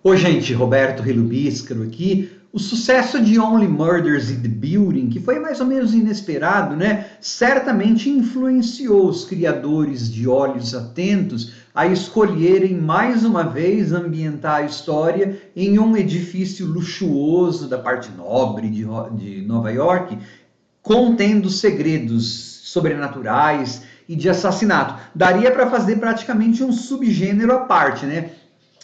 Oi, gente, Roberto Relubíscaro aqui. O sucesso de Only Murders in the Building, que foi mais ou menos inesperado, né? Certamente influenciou os criadores de Olhos Atentos a escolherem mais uma vez ambientar a história em um edifício luxuoso da parte nobre de Nova York, contendo segredos sobrenaturais e de assassinato. Daria para fazer praticamente um subgênero à parte, né?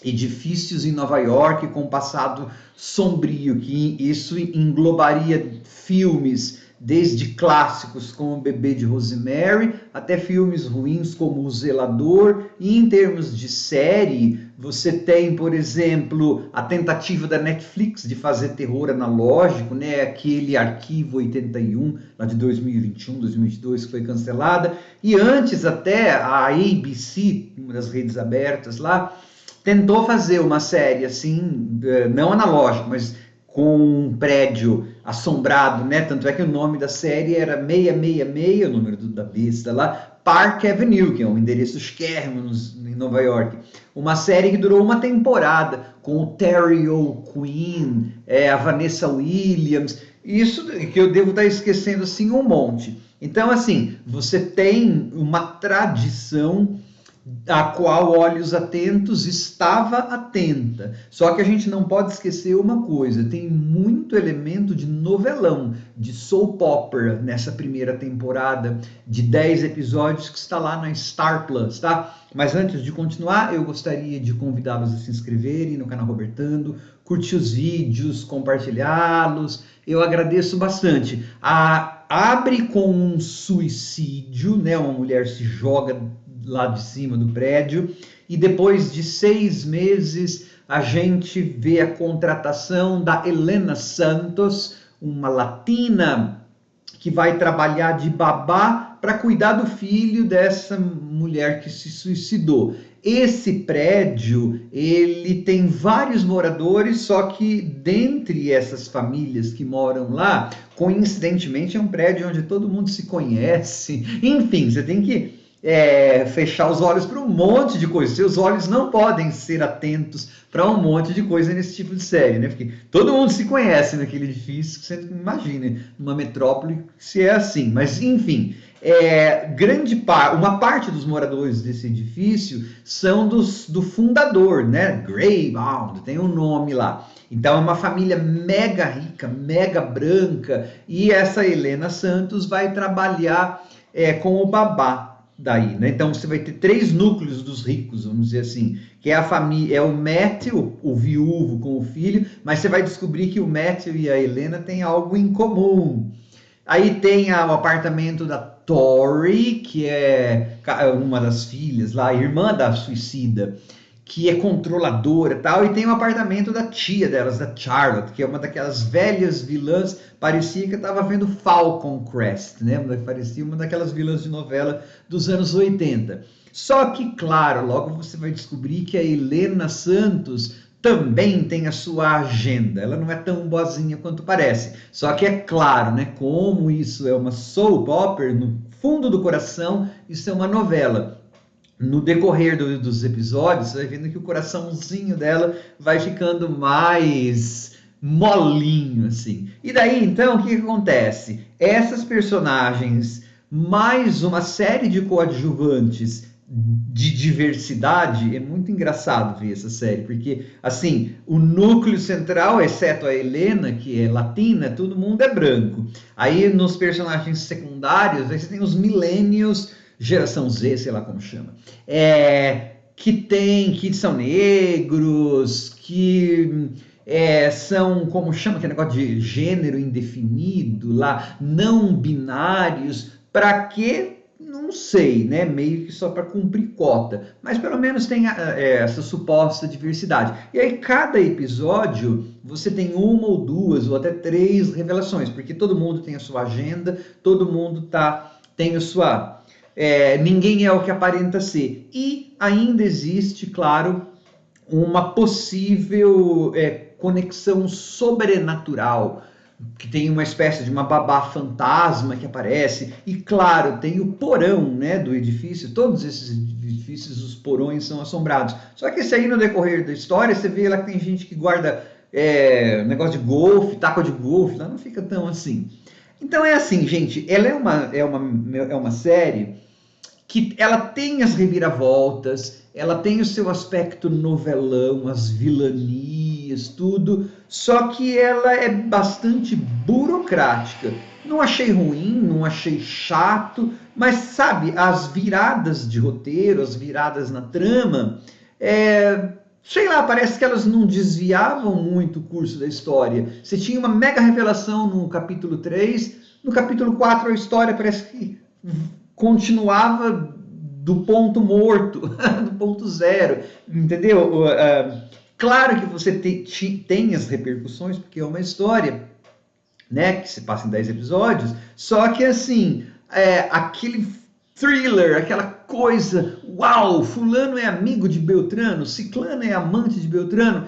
Edifícios em Nova York com passado sombrio, que isso englobaria filmes desde clássicos como O Bebê de Rosemary até filmes ruins como O Zelador. E em termos de série, você tem, por exemplo, a tentativa da Netflix de fazer terror analógico, né? Aquele Arquivo 81 lá de 2021, 2022 que foi cancelada, e antes até a ABC, uma das redes abertas lá, tentou fazer uma série assim, não analógico, mas com um prédio assombrado, né? Tanto é que o nome da série era 666, o número da besta lá, Park Avenue, que é um endereço esquermo em Nova York. Uma série que durou uma temporada, com o Terry O'Quinn, a Vanessa Williams, isso que eu devo estar esquecendo assim um monte. Então, assim, você tem uma tradição a qual Olhos Atentos estava atenta. Só que a gente não pode esquecer uma coisa, tem muito elemento de novelão, de soap opera nessa primeira temporada de 10 episódios que está lá na Star Plus, tá? Mas antes de continuar, eu gostaria de convidá-los a se inscreverem no canal Robertando, curtir os vídeos, compartilhá-los. Eu agradeço bastante. Abre com um suicídio, né? Uma mulher se joga lá de cima do prédio, e depois de 6 meses a gente vê a contratação da Helena Santos, uma latina que vai trabalhar de babá para cuidar do filho dessa mulher que se suicidou. Esse prédio, ele tem vários moradores, só que dentre essas famílias que moram lá, coincidentemente é um prédio onde todo mundo se conhece. Enfim, você tem que fechar os olhos para um monte de coisa. Seus olhos não podem ser atentos para um monte de coisa nesse tipo de série, né? Porque todo mundo se conhece naquele edifício, que você imagina, numa metrópole, se é assim. Mas, enfim, uma parte dos moradores desse edifício são do fundador, né? Greyhound, tem um nome lá. Então é uma família mega rica, mega branca, e essa Helena Santos vai trabalhar com o babá daí, né? Então você vai ter 3 núcleos dos ricos, vamos dizer assim, que é a família, é o Matthew, o viúvo com o filho, mas você vai descobrir que o Matthew e a Helena têm algo em comum. Aí tem o apartamento da Tori, que é uma das filhas lá, irmã da suicida, que é controladora e tal, e tem o apartamento da tia delas, da Charlotte, que é uma daquelas velhas vilãs, parecia que eu estava vendo Falcon Crest, né? Parecia uma daquelas vilãs de novela dos anos 80. Só que, claro, logo você vai descobrir que a Helena Santos também tem a sua agenda. Ela não é tão boazinha quanto parece. Só que é claro, né? Como isso é uma soap opera, no fundo do coração, isso é uma novela. No decorrer dos episódios, você vai vendo que o coraçãozinho dela vai ficando mais molinho, assim. E daí, então, o que acontece? Essas personagens, mais uma série de coadjuvantes de diversidade, é muito engraçado ver essa série, porque, assim, o núcleo central, exceto a Helena, que é latina, todo mundo é branco. Aí, nos personagens secundários, aí você tem os millennials, geração Z, sei lá como chama, que são negros, que são, como chama, aquele negócio de gênero indefinido lá, não binários, para quê? Não sei, né? Meio que só para cumprir cota, mas pelo menos tem essa suposta diversidade. E aí, cada episódio, você tem uma ou duas, ou até 3 revelações, porque todo mundo tem a sua agenda, todo mundo tem a sua... ninguém é o que aparenta ser. E ainda existe, claro, uma possível conexão sobrenatural que tem uma espécie de uma babá fantasma que aparece, e claro, tem o porão, né, do edifício, todos esses edifícios, os porões são assombrados. Só que esse aí, no decorrer da história, você vê lá que tem gente que guarda negócio de golfe, taco de golfe, lá não fica tão assim. Então é assim, gente, ela é uma série que ela tem as reviravoltas, ela tem o seu aspecto novelão, as vilanias, tudo, só que ela é bastante burocrática. Não achei ruim, não achei chato, mas sabe, as viradas de roteiro, as viradas na trama, sei lá, parece que elas não desviavam muito o curso da história. Você tinha uma mega revelação no capítulo 3, no capítulo 4 a história parece que continuava do ponto morto, do ponto zero, entendeu? Claro que você tem as repercussões, porque é uma história, né, que se passa em 10 episódios, só que assim, aquele thriller, aquela coisa, uau, fulano é amigo de Beltrano, ciclano é amante de Beltrano,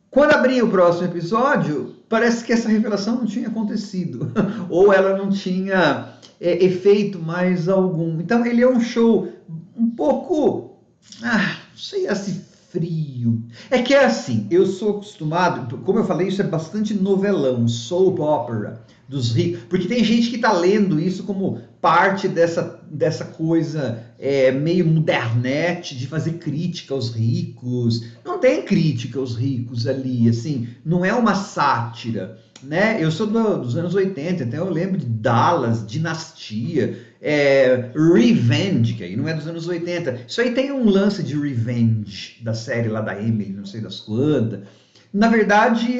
quando abrir o próximo episódio, parece que essa revelação não tinha acontecido, ou ela não tinha efeito mais algum. Então ele é um show um pouco, não sei assim, frio. É que é assim, eu sou acostumado, como eu falei, isso é bastante novelão, soap opera dos ricos, porque tem gente que está lendo isso como parte dessa coisa meio modernete de fazer crítica aos ricos. Não tem crítica aos ricos ali, assim, não é uma sátira, né? Eu sou dos anos 80, então eu lembro de Dallas, Dinastia, Revenge, que aí não é dos anos 80. Isso aí tem um lance de Revenge, da série lá da Emily, não sei das quantas. Na verdade,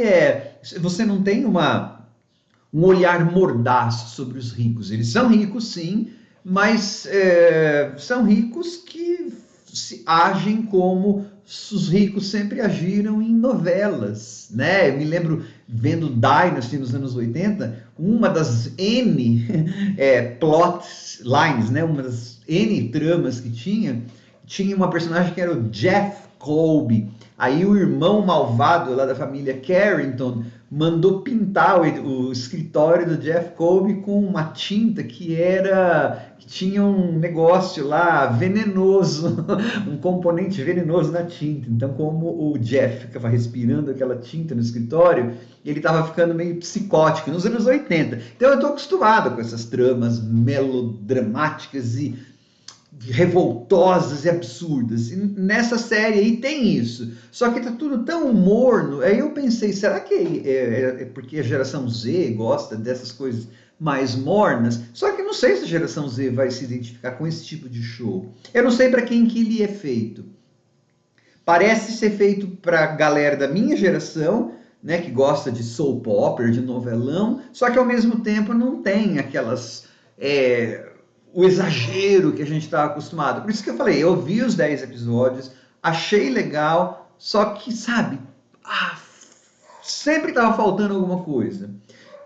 você não tem um olhar mordaz sobre os ricos. Eles são ricos, sim, mas são ricos que agem como os ricos sempre agiram em novelas, né? Eu me lembro vendo Dynasty nos anos 80, uma das N plot lines, né? Uma das N tramas que tinha uma personagem que era o Jeff Colby. Aí o irmão malvado lá da família Carrington mandou pintar o escritório do Jeff Colby com uma tinta que tinha um negócio lá venenoso, um componente venenoso na tinta. Então, como o Jeff ficava respirando aquela tinta no escritório, ele estava ficando meio psicótico nos anos 80. Então, eu estou acostumado com essas tramas melodramáticas e revoltosas e absurdas. E nessa série aí tem isso. Só que tá tudo tão morno. Aí eu pensei, será que é porque a geração Z gosta dessas coisas mais mornas? Só que não sei se a geração Z vai se identificar com esse tipo de show. Eu não sei para quem que ele é feito. Parece ser feito para a galera da minha geração, né, que gosta de soap opera, de novelão, só que ao mesmo tempo não tem aquelas o exagero que a gente está acostumado. Por isso que eu falei, eu vi os 10 episódios, achei legal, só que, sabe, sempre estava faltando alguma coisa.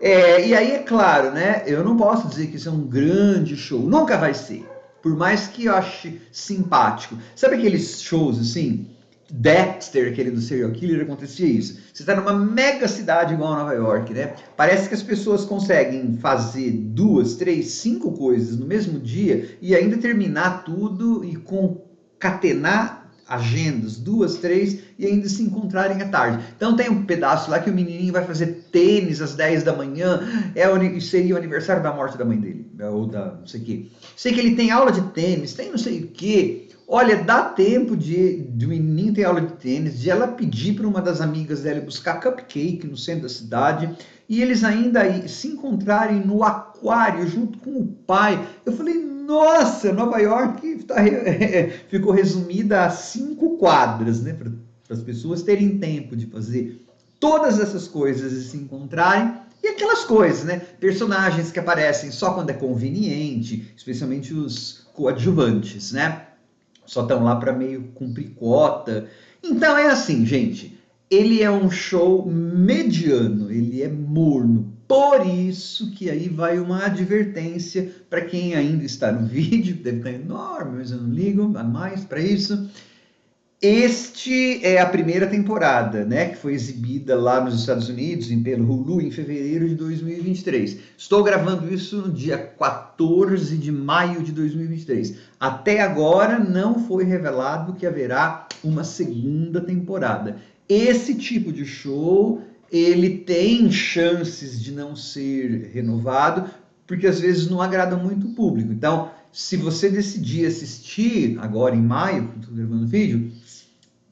E aí, é claro, né, eu não posso dizer que isso é um grande show, nunca vai ser, por mais que eu ache simpático. Sabe aqueles shows, assim, Dexter, aquele do serial killer, acontecia isso. Você está numa mega cidade igual a Nova York, né? Parece que as pessoas conseguem fazer 2, 3, 5 coisas no mesmo dia e ainda terminar tudo e concatenar agendas, 2, 3, e ainda se encontrarem à tarde. Então tem um pedaço lá que o menininho vai fazer tênis às 10 da manhã, seria o aniversário da morte da mãe dele, ou da não sei o quê. Sei que ele tem aula de tênis, tem não sei o quê. Olha, dá tempo de o menininho ter aula de tênis, de ela pedir para uma das amigas dela buscar cupcake no centro da cidade, e eles ainda se encontrarem no aquário junto com o pai. Eu falei, nossa, Nova York ficou resumida a 5 quadras, né? Para as pessoas terem tempo de fazer todas essas coisas e se encontrarem. E aquelas coisas, né? Personagens que aparecem só quando é conveniente, especialmente os coadjuvantes, né? Só estão lá para meio cumprir cota. Então é assim, gente, ele é um show mediano, ele é morno. Por isso que aí vai uma advertência para quem ainda está no vídeo, deve estar enorme, mas eu não ligo a mais para isso. Este é a primeira temporada, né, que foi exibida lá nos Estados Unidos, pelo Hulu, em fevereiro de 2023. Estou gravando isso no dia 14 de maio de 2023. Até agora não foi revelado que haverá uma segunda temporada. Esse tipo de show, ele tem chances de não ser renovado, porque às vezes não agrada muito o público. Então, se você decidir assistir agora em maio, que estou gravando o vídeo,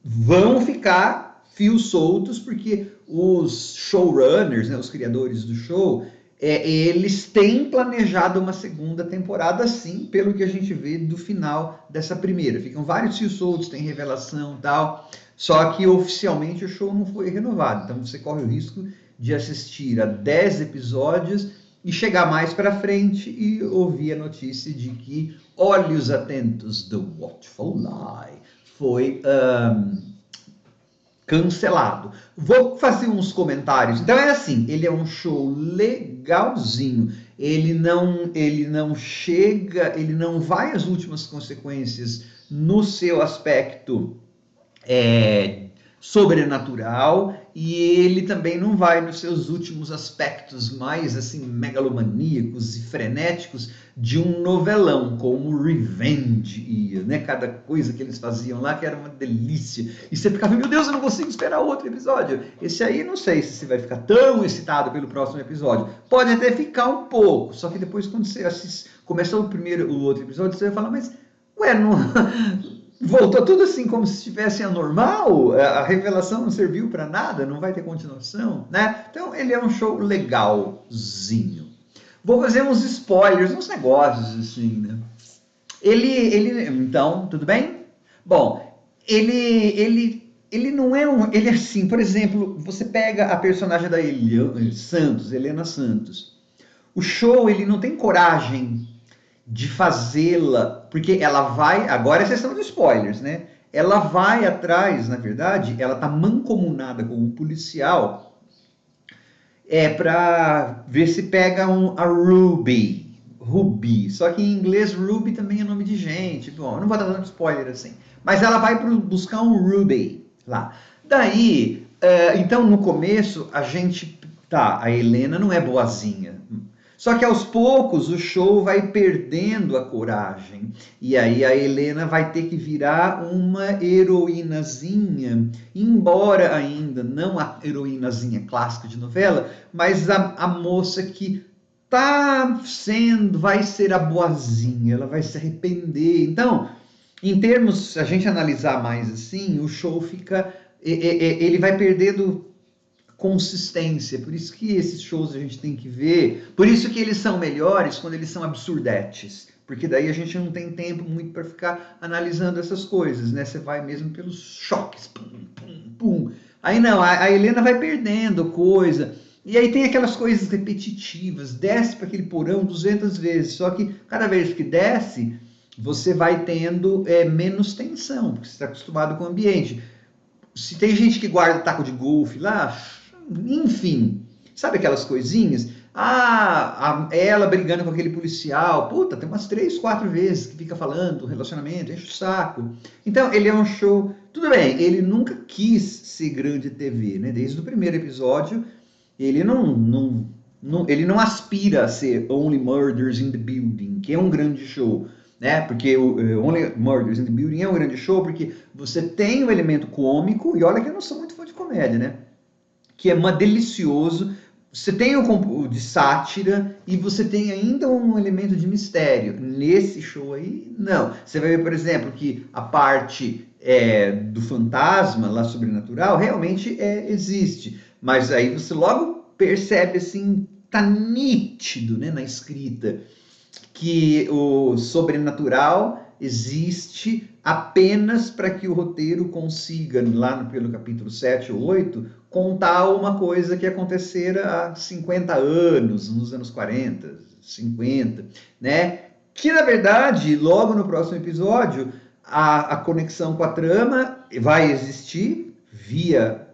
vão ficar fios soltos, porque os showrunners, né, os criadores do show, eles têm planejado uma segunda temporada, sim, pelo que a gente vê do final dessa primeira. Ficam vários fios soltos, tem revelação e tal, só que oficialmente o show não foi renovado. Então você corre o risco de assistir a 10 episódios e chegar mais para frente e ouvir a notícia de que Olhos Atentos, The Watchful Eye, foi cancelado. Vou fazer uns comentários. Então é assim, ele é um show legalzinho. Ele não chega, ele não vai às últimas consequências no seu aspecto sobrenatural, e ele também não vai nos seus últimos aspectos mais assim megalomaníacos e frenéticos de um novelão como Revenge ia, né? Cada coisa que eles faziam lá que era uma delícia, e você ficava, meu Deus, eu não consigo esperar outro episódio. Esse aí não sei se você vai ficar tão excitado pelo próximo episódio, pode até ficar um pouco, só que depois quando você assiste, começa o outro episódio, você vai falar, mas ué, não voltou tudo assim como se estivesse anormal, a revelação não serviu para nada, não vai ter continuação, né? Então ele é um show legalzinho. Vou fazer uns spoilers, uns negócios assim, né? Então, tudo bem? Bom, ele não é ele é assim, por exemplo, você pega a personagem da Helena Santos. O show, ele não tem coragem de fazê-la, porque ela vai, agora é sessão de spoilers, né? Ela vai atrás, na verdade, ela tá mancomunada com um policial, para ver se pega a Ruby, só que em inglês Ruby também é nome de gente. Bom, eu não vou dar tanto spoiler assim, mas ela vai buscar um Ruby lá. Daí, então no começo a Helena não é boazinha. Só que aos poucos o show vai perdendo a coragem. E aí a Helena vai ter que virar uma heroínazinha, embora ainda não a heroínazinha clássica de novela, mas a moça que vai ser a boazinha, ela vai se arrepender. Então, em termos, se a gente analisar mais assim, o show ele vai perdendo consistência, por isso que esses shows a gente tem que ver, por isso que eles são melhores quando eles são absurdetes, porque daí a gente não tem tempo muito para ficar analisando essas coisas, né? Você vai mesmo pelos choques, pum, pum, pum. Aí não, a Helena vai perdendo coisa, e aí tem aquelas coisas repetitivas, desce para aquele porão 200 vezes, só que cada vez que desce, você vai tendo menos tensão, porque você está acostumado com o ambiente. Se tem gente que guarda taco de golfe lá, enfim, sabe aquelas coisinhas? Ela brigando com aquele policial, puta, tem umas 3, 4 vezes que fica falando do relacionamento, enche o saco. Então, ele é um show, tudo bem, ele nunca quis ser grande TV, né? Desde o primeiro episódio, ele ele não aspira a ser Only Murders in the Building, que é um grande show, né? Porque o Only Murders in the Building é um grande show porque você tem um elemento cômico, e olha que eu não sou muito fã de comédia, né? Que é delicioso, você tem o de sátira e você tem ainda um elemento de mistério. Nesse show aí, não. Você vai ver, por exemplo, que a parte do fantasma lá sobrenatural realmente existe, mas aí você logo percebe assim, tá nítido, né, na escrita, que o sobrenatural existe apenas para que o roteiro consiga, lá pelo capítulo 7 ou 8, contar uma coisa que acontecera há 50 anos, nos anos 40, 50, né? Que, na verdade, logo no próximo episódio, a conexão com a trama vai existir via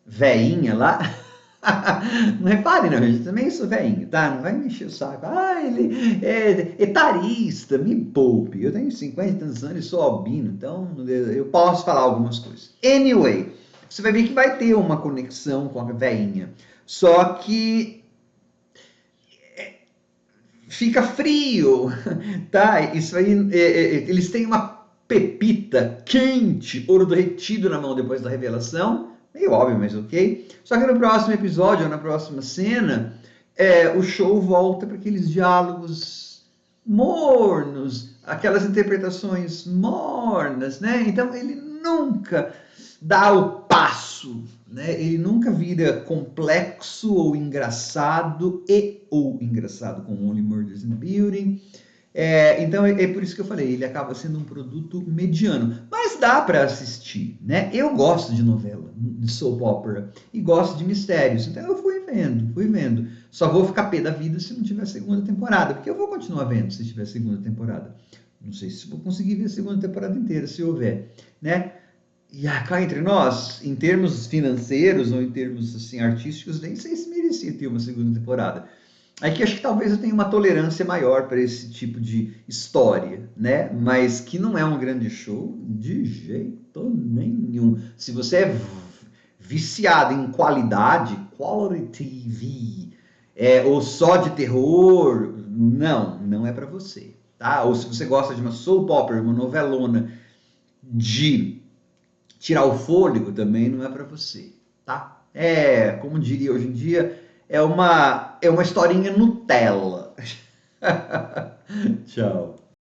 veinha lá, Não repare, não, gente. Também sou velhinho, tá? Não vai me encher o saco. Ah, ele é etarista, me poupe. Eu tenho 50 e tantos anos e sou albino, então eu posso falar algumas coisas. Anyway, você vai ver que vai ter uma conexão com a velhinha. Só que fica frio, tá? Isso aí, eles têm uma pepita quente, ouro derretido na mão depois da revelação. Meio óbvio, mas ok. Só que no próximo episódio, ou na próxima cena, o show volta para aqueles diálogos mornos, aquelas interpretações mornas, né? Então ele nunca dá o passo, né? Ele nunca vira complexo ou engraçado ou engraçado com Only Murders in the Building. Então é por isso que eu falei, ele acaba sendo um produto mediano, mas dá para assistir, né? Eu gosto de novela, de soap opera, e gosto de mistérios, então eu fui vendo. Só vou ficar pé da vida se não tiver segunda temporada, porque eu vou continuar vendo se tiver segunda temporada. Não sei se vou conseguir ver a segunda temporada inteira, se houver, né? E cá entre nós, em termos financeiros ou em termos assim, artísticos, nem sei se merecia ter uma segunda temporada. Aqui acho que talvez eu tenha uma tolerância maior para esse tipo de história, né? Mas que não é um grande show de jeito nenhum. Se você é viciado em qualidade, quality TV, ou só de terror, não é para você, tá? Ou se você gosta de uma soap opera, uma novelona de tirar o fôlego, também não é para você, tá? Como diria hoje em dia, é uma historinha Nutella. Tchau.